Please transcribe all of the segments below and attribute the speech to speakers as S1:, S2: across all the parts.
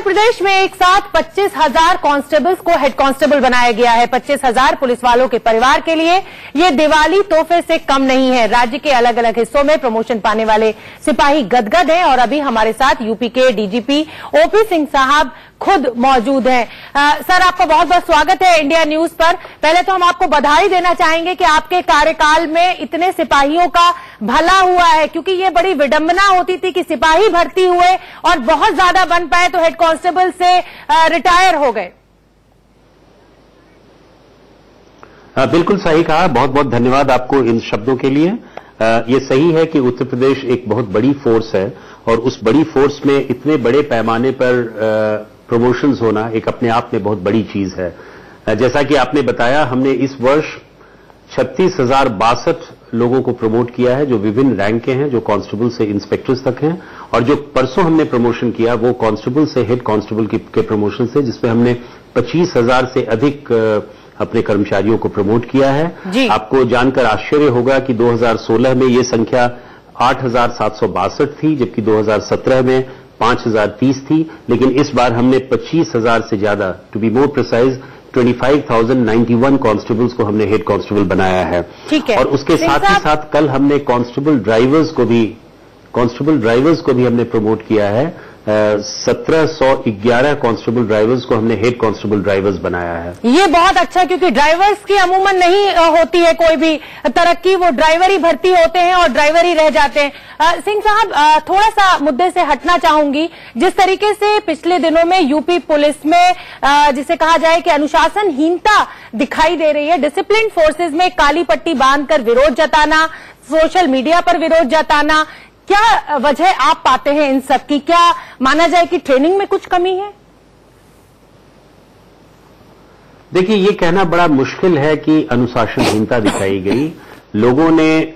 S1: प्रदेश में एक साथ 25,000 कांस्टेबल्स को हेड कांस्टेबल बनाया गया है। 25,000 पुलिस वालों के परिवार के लिए ये दिवाली तोहफे से कम नहीं है। राज्य के अलग अलग हिस्सों में प्रमोशन पाने वाले सिपाही गदगद हैं और अभी हमारे साथ यूपी के डीजीपी ओपी सिंह साहब खुद मौजूद हैं। सर, आपका बहुत बहुत स्वागत है इंडिया न्यूज पर। पहले तो हम आपको बधाई देना चाहेंगे कि आपके कार्यकाल में इतने सिपाहियों का भला हुआ है, क्योंकि ये बड़ी विडंबना होती थी कि सिपाही भर्ती हुए और बहुत ज्यादा बन पाए तो हेड कांस्टेबल से रिटायर हो गए।
S2: बिल्कुल सही कहा। बहुत बहुत धन्यवाद आपको इन शब्दों के लिए। ये सही है कि उत्तर प्रदेश एक बहुत बड़ी फोर्स है और उस बड़ी फोर्स में इतने बड़े पैमाने पर प्रमोशंस होना एक अपने आप में बहुत बड़ी चीज है। जैसा कि आपने बताया, हमने इस वर्ष 36,062 लोगों को प्रमोट किया है जो विभिन्न रैंक के हैं, जो कांस्टेबल से इंस्पेक्टर्स तक हैं, और जो परसों हमने प्रमोशन किया वो कांस्टेबल से हेड कांस्टेबल के प्रमोशन से, जिसमें हमने 25,000 से अधिक अपने कर्मचारियों को प्रमोट किया है। आपको जानकर आश्चर्य होगा कि 2016 में ये संख्या 8,762 थी, जबकि 2017 में 5,030 थी, लेकिन इस बार हमने 25,000 से ज्यादा, to be more precise 25,091 constables को हमने हेड कांस्टेबल बनाया है। और उसके साथ ही साथ कल हमने कांस्टेबल ड्राइवर्स को भी हमने प्रमोट किया है। 1711 कांस्टेबल ड्राइवर्स को हमने हेड कांस्टेबल ड्राइवर्स बनाया है।
S1: ये बहुत अच्छा, क्योंकि ड्राइवर्स की अमूमन नहीं होती है कोई भी तरक्की, वो ड्राइवर ही भर्ती होते हैं और ड्राइवर ही रह जाते हैं। सिंह साहब, थोड़ा सा मुद्दे से हटना चाहूंगी। जिस तरीके से पिछले दिनों में यूपी पुलिस में जिसे कहा जाए कि अनुशासनहीनता दिखाई दे रही है, डिसिप्लिन फोर्सेज में काली पट्टी बांधकर विरोध जताना, सोशल मीडिया पर विरोध जताना, क्या वजह आप पाते हैं इन सब की? क्या माना जाए कि ट्रेनिंग में कुछ कमी है?
S2: देखिए, ये कहना बड़ा मुश्किल है कि अनुशासनहीनता दिखाई गई। लोगों ने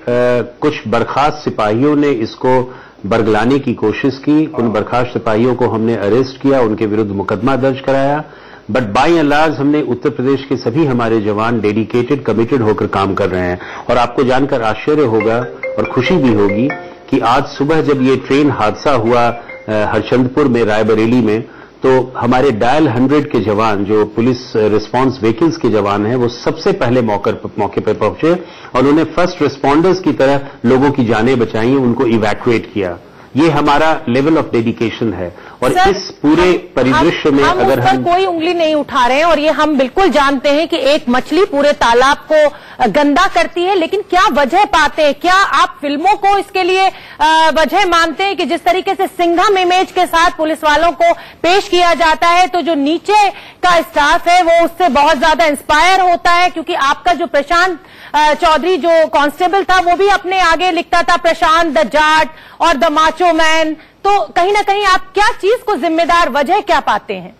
S2: कुछ बर्खास्त सिपाहियों ने इसको बरगलाने की कोशिश की। उन बर्खास्त सिपाहियों को हमने अरेस्ट किया, उनके विरुद्ध मुकदमा दर्ज कराया, बट बाय एंड लार्ज हमने उत्तर प्रदेश के सभी हमारे जवान डेडिकेटेड, कमिटेड होकर काम कर रहे हैं। और आपको जानकर आश्चर्य होगा और खुशी भी होगी कि आज सुबह जब ये ट्रेन हादसा हुआ हरचंदपुर में, रायबरेली में, तो हमारे डायल 100 के जवान, जो पुलिस रिस्पांस व्हीकल्स के जवान हैं, वो सबसे पहले मौके पर पहुंचे और उन्होंने फर्स्ट रिस्पॉन्डर्स की तरह लोगों की जानें बचाई, उनको इवैक्यूएट किया। ये हमारा लेवल ऑफ डेडिकेशन है। और इस पूरे परिदृश्य में अगर हम
S1: कोई उंगली नहीं उठा रहे हैं, और ये हम बिल्कुल जानते हैं कि एक मछली पूरे तालाब को गंदा करती है, लेकिन क्या वजह पाते हैं? क्या आप फिल्मों को इसके लिए वजह मानते हैं कि जिस तरीके से सिंघम इमेज के साथ पुलिस वालों को पेश किया जाता है, तो जो नीचे का स्टाफ है वो उससे बहुत ज्यादा इंस्पायर होता है? क्योंकि आपका जो प्रशांत चौधरी जो कांस्टेबल था, वो भी अपने आगे लिखता था प्रशांत द जाट और द माचो मैन। तो कहीं ना कहीं आप क्या चीज को जिम्मेदार, वजह क्या पाते हैं?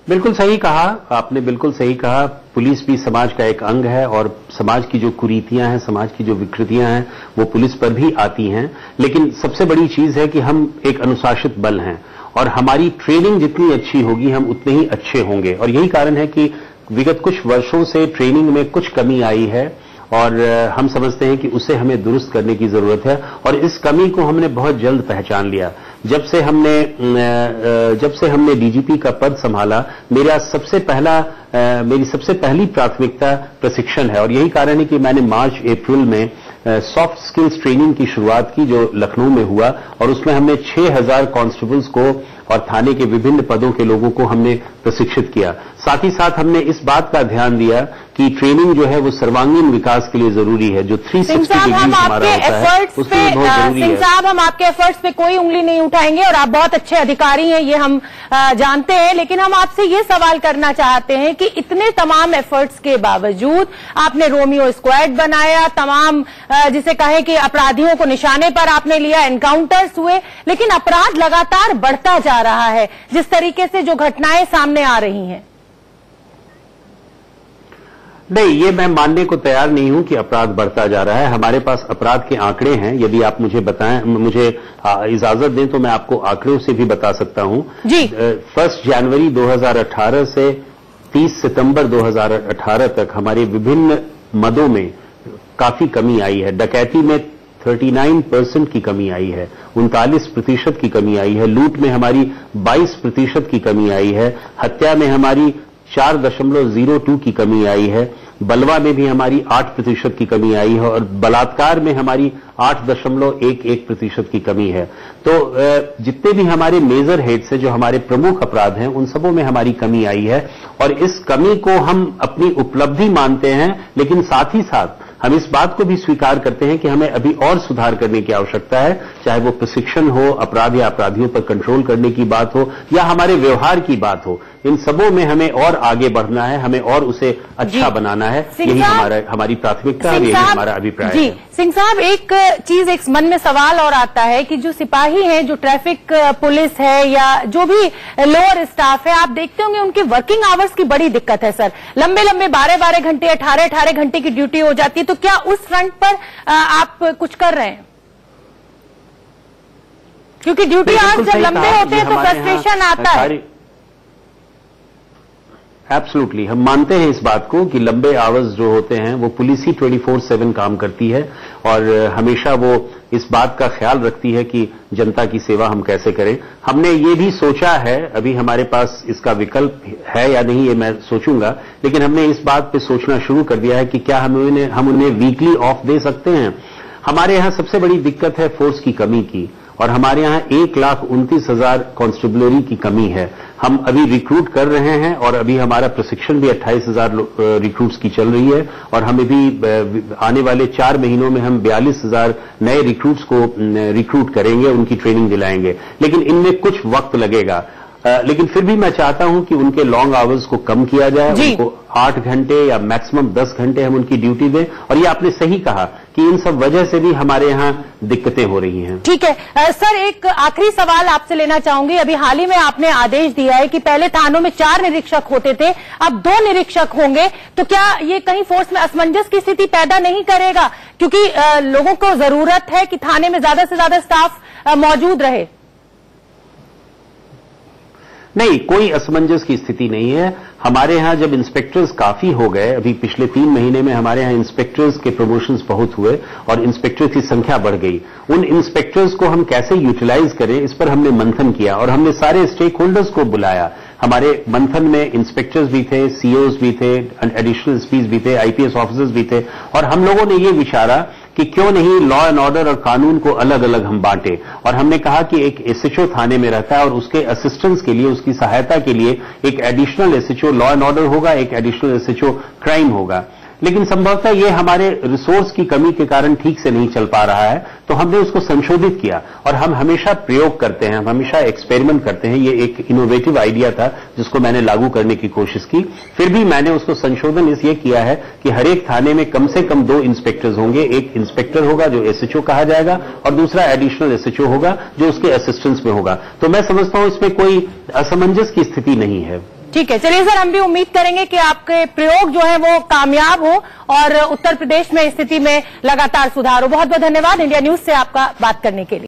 S2: बिल्कुल सही कहा आपने, बिल्कुल सही कहा। पुलिस भी समाज का एक अंग है और समाज की जो कुरीतियां हैं, समाज की जो विकृतियां हैं, वो पुलिस पर भी आती हैं। लेकिन सबसे बड़ी चीज है कि हम एक अनुशासित बल हैं और हमारी ट्रेनिंग जितनी अच्छी होगी हम उतने ही अच्छे होंगे। और यही कारण है कि विगत कुछ वर्षों से ट्रेनिंग में कुछ कमी आई है और हम समझते हैं कि उसे हमें दुरुस्त करने की जरूरत है। और इस कमी को हमने बहुत जल्द पहचान लिया। जब से हमने डीजीपी का पद संभाला, मेरी सबसे पहली प्राथमिकता प्रशिक्षण है। और यही कारण है कि मैंने मार्च अप्रैल में सॉफ्ट स्किल्स ट्रेनिंग की शुरुआत की, जो लखनऊ में हुआ, और उसमें हमने 6,000 कांस्टेबल्स को और थाने के विभिन्न पदों के लोगों को हमने प्रशिक्षित किया। साथ ही साथ हमने इस बात का ध्यान दिया कि ट्रेनिंग जो है वो सर्वांगीण विकास के लिए जरूरी है, जो 360 डिग्री हमारा होता है, उसमें बहुत जरूरी है।
S1: सिंह साहब, हम आपके एफर्ट्स पे कोई उंगली नहीं उठाएंगे और आप बहुत अच्छे अधिकारी हैं, ये हम जानते हैं। लेकिन हम आपसे ये सवाल करना चाहते हैं कि इतने तमाम एफर्ट्स के बावजूद आपने रोमियो स्क्वाड बनाया, तमाम जिसे कहे कि अपराधियों को निशाने पर आपने लिया, एनकाउंटर्स हुए, लेकिन अपराध लगातार बढ़ता जा रहा है जिस तरीके से जो घटनाएं सामने आ रही हैं।
S2: नहीं, ये मैं मानने को तैयार नहीं हूं कि अपराध बढ़ता जा रहा है। हमारे पास अपराध के आंकड़े हैं, यदि आप मुझे बताएं, मुझे इजाजत दें तो मैं आपको आंकड़ों से भी बता सकता हूं। जी। 1 जनवरी 2018 से 30 सितंबर 2018 तक हमारे विभिन्न मदों में काफी कमी आई है। डकैती में 39% की कमी आई है, 39% की कमी आई है। लूट में हमारी 22% की कमी आई है। हत्या में हमारी 4.02 की कमी आई है। बलवा में भी हमारी 8% की कमी आई है और बलात्कार में हमारी 8.11% की कमी है। तो जितने भी हमारे मेजर हेड्स हैं, जो हमारे प्रमुख अपराध हैं, उन सबों में हमारी कमी आई है और इस कमी को हम अपनी उपलब्धि मानते हैं, लेकिन साथ ही साथ हम इस बात को भी स्वीकार करते हैं कि हमें अभी और सुधार करने की आवश्यकता है, चाहे वो प्रशिक्षण हो, अपराध या अपराधियों पर कंट्रोल करने की बात हो या हमारे व्यवहार की बात हो। इन सबों में हमें और आगे बढ़ना है, हमें और उसे अच्छा बनाना है। यही हमारी प्राथमिकता है, यही हमारा अभिप्राय है।
S1: सिंह साहब, एक चीज एक मन में सवाल और आता है कि जो सिपाही हैं, जो ट्रैफिक पुलिस है या जो भी लोअर स्टाफ है, आप देखते होंगे उनके वर्किंग आवर्स की बड़ी दिक्कत है सर। लंबे लंबे 12-12 घंटे, 18-18 घंटे की ड्यूटी हो जाती है। तो क्या उस फ्रंट पर आप कुछ कर रहे हैं? क्योंकि ड्यूटी आवर्स जब लंबे होते हैं तो फ्रस्ट्रेशन आता है।
S2: एब्सोल्युटली, हम मानते हैं इस बात को कि लंबे आवर्स जो होते हैं वो पुलिस ही 24/7 काम करती है और हमेशा वो इस बात का ख्याल रखती है कि जनता की सेवा हम कैसे करें। हमने ये भी सोचा है, अभी हमारे पास इसका विकल्प है या नहीं ये मैं सोचूंगा, लेकिन हमने इस बात पे सोचना शुरू कर दिया है कि क्या हम उन्हें वीकली ऑफ दे सकते हैं। हमारे यहां सबसे बड़ी दिक्कत है फोर्स की कमी की और हमारे यहां 1,29,000 कांस्टेबलरी की कमी है। हम अभी रिक्रूट कर रहे हैं और अभी हमारा प्रशिक्षण भी 28,000 रिक्रूट्स की चल रही है और हम अभी आने वाले 4 महीनों में हम 42,000 नए रिक्रूट्स को रिक्रूट करेंगे, उनकी ट्रेनिंग दिलाएंगे। लेकिन इनमें कुछ वक्त लगेगा, लेकिन फिर भी मैं चाहता हूं कि उनके लॉन्ग आवर्स को कम किया जाए, उनको 8 घंटे या मैक्सिमम 10 घंटे हम उनकी ड्यूटी दें। और ये आपने सही कहा कि इन सब वजह से भी हमारे यहां दिक्कतें हो रही हैं।
S1: ठीक है सर, एक आखिरी सवाल आपसे लेना चाहूंगी। अभी हाल ही में आपने आदेश दिया है कि पहले थानों में 4 निरीक्षक होते थे, अब 2 निरीक्षक होंगे। तो क्या ये कहीं फोर्स में असमंजस की स्थिति पैदा नहीं करेगा? क्योंकि लोगों को जरूरत है कि थाने में ज्यादा से ज्यादा स्टाफ मौजूद रहे।
S2: नहीं, कोई असमंजस की स्थिति नहीं है। हमारे यहां जब इंस्पेक्टर्स काफी हो गए, अभी पिछले 3 महीने में हमारे यहां इंस्पेक्टर्स के प्रमोशंस बहुत हुए और इंस्पेक्टर्स की संख्या बढ़ गई। उन इंस्पेक्टर्स को हम कैसे यूटिलाइज करें, इस पर हमने मंथन किया और हमने सारे स्टेक होल्डर्स को बुलाया। हमारे मंथन में इंस्पेक्टर्स भी थे, सीओज भी थे, एडिशनल एसपीज भी थे, आईपीएस ऑफिसर्स भी थे और हम लोगों ने ये विचारा कि क्यों नहीं लॉ एंड ऑर्डर और कानून को अलग अलग हम बांटे। और हमने कहा कि एक एसएचओ थाने में रहता है और उसके असिस्टेंस के लिए, उसकी सहायता के लिए एक additional SHO law and order होगा, एक एडिशनल एसएचओ क्राइम होगा। लेकिन संभवतः ये हमारे रिसोर्स की कमी के कारण ठीक से नहीं चल पा रहा है, तो हमने उसको संशोधित किया और हम हमेशा प्रयोग करते हैं, हम हमेशा एक्सपेरिमेंट करते हैं। ये एक इनोवेटिव आइडिया था जिसको मैंने लागू करने की कोशिश की। फिर भी मैंने उसको संशोधन इसलिए किया है कि हर एक थाने में कम से कम 2 इंस्पेक्टर्स होंगे। एक इंस्पेक्टर होगा जो एसएचओ कहा जाएगा और दूसरा एडिशनल एसएचओ होगा जो उसके असिस्टेंस में होगा। तो मैं समझता हूं इसमें कोई असमंजस की स्थिति नहीं है।
S1: ठीक है, चलिए सर, हम भी उम्मीद करेंगे कि आपके प्रयोग जो है वो कामयाब हो और उत्तर प्रदेश में स्थिति में लगातार सुधार हो। बहुत बहुत धन्यवाद इंडिया न्यूज से आपका बात करने के लिए।